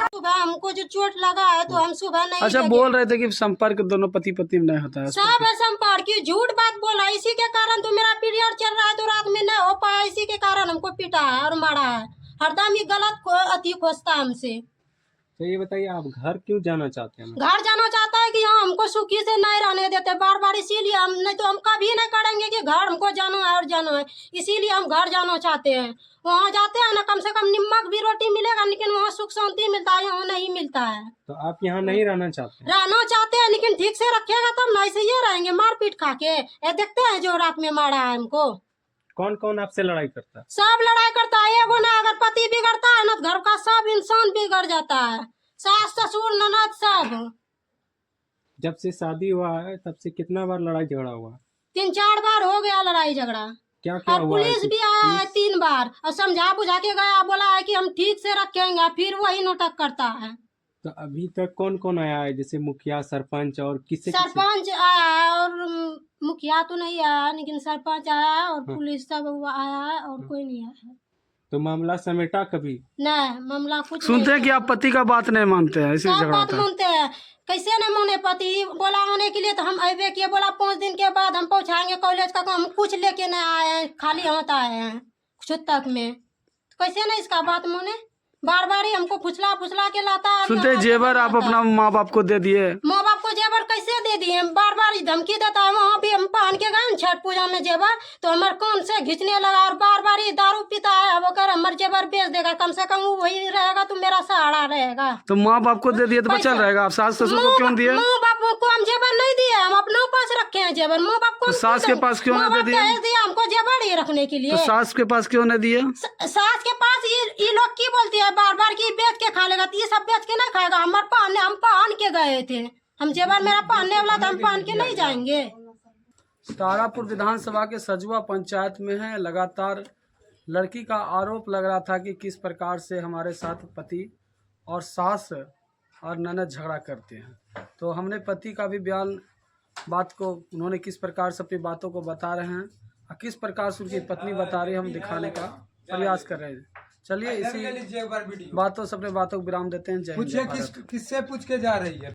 सुबह हमको जो चोट लगा है तो हम सुबह नहीं। अच्छा, बोल रहे थे कि संपर्क दोनों पति पत्नी में नहीं होता है। सब संपर्क की झूठ बात बोला, इसी के कारण तो मेरा पीरियड चल रहा है तो रात में नहीं हो पाया, इसी के कारण हमको पीटा है और मारा है। हरदम ये गलत अति खोजता हमसे। तो ये बताइए, आप घर क्यों जाना चाहते हैं? घर जाना चाहता है कि हाँ हमको सुखी से नहीं रहने देते बार बार, इसीलिए हम नहीं तो हम कभी नहीं करेंगे कि घर हमको जाना है और जाना है, इसीलिए हम घर जाना चाहते हैं। वहाँ जाते हैं ना, कम से कम नमक भी रोटी मिलेगा, लेकिन वहाँ सुख शांति मिलता है, यहाँ नहीं मिलता है। तो आप यहाँ नहीं रहना चाहते? रहना चाहते हैं लेकिन ठीक से रखेगा तब नहीं से ये रहेंगे मार पीट खा के। ये देखते हैं जो रात में मारा है हमको। कौन कौन आपसे लड़ाई करता है? सब लड़ाई करता है, एगो ना अगर पति बिगड़ता है ना घर का सब इंसान बिगड़ जाता है, सास ससुर ननद सब। जब से शादी हुआ है तब से कितना बार लड़ाई झगड़ा हुआ? 3-4 बार हो गया लड़ाई झगड़ा। क्या क्या और हुआ है? पुलिस भी आया है 3 बार और समझा बुझा के गया, बोला है कि हम ठीक से रखेंगे, फिर वही नोटक करता है। तो अभी तक कौन कौन आया है, जैसे मुखिया, सरपंच और किसे? सरपंच आया है और मुखिया तो नहीं आया, लेकिन सरपंच आया है और पुलिस सब आया है और कोई नहीं आया है। तो मामला समेटा कभी? नहीं, मामला कुछ सुनते हैं कि आप पति का बात नहीं मानते हैं, इसी सब झगड़ा बात होता है। मानते हैं, कैसे नहीं माने। पति बोला आने के लिए तो हम अबे किए, बोला 5 दिन के बाद हम पहुंचाएंगे कॉलेज का, हम कुछ लेके नहीं आए हैं, खाली हाथ आए हैं छुतक में। कैसे नहीं इसका बात माने, बार बार ही हमको फुसला फुसला के लाता है। सुनते हैं जेवर आप अपना माँ बाप को दे दिए। माँ बाप को जेवर कैसे दे दिए, बार बार धमकी देता है। वहाँ भी हम पहन के गए छठ पूजा में जेवर, तो हमारे कान से खींचने लगा और बार बार ही दारू पीता है, वो कर हमारे जेवर बेच देगा, कम से कम वो वही रहेगा तो मेरा सहारा रहेगा। तो माँ बाप को दे दिए तो बचल रहेगा, आप सास ससुर को क्यों दिए? माँ बाप को हम जेवर नहीं दिए, हम अपने पास रखे हैं जेवर। माँ बाप को सास के पास क्यों नहीं दे दिए? हमको जेवर ही रखने के लिए। तो सास के पास क्यों नहीं दिए? सास के पास ये लोग की बोलती है बार बार की बेच के खा लेगा, तो ये सब बेच के ना खाएगा। हमारे पहनने हम पहन के गए थे, हम जेवर मेरा पहनने वाला था, हम पहन के नहीं जाएंगे। तारापुर विधानसभा के सजुआ पंचायत में है। लगातार लड़की का आरोप लग रहा था कि किस प्रकार से हमारे साथ पति और सास और ननद झगड़ा करते हैं। तो हमने पति का भी बयान, बात को उन्होंने किस प्रकार से अपनी बातों को बता रहे हैं और किस प्रकार से उनकी पत्नी बता रही है, हम दिखाने का प्रयास कर रहे हैं। चलिए इसी बातों से अपने बातों को विराम देते हैं। जय हिंद। किससे पूछ के जा रही है?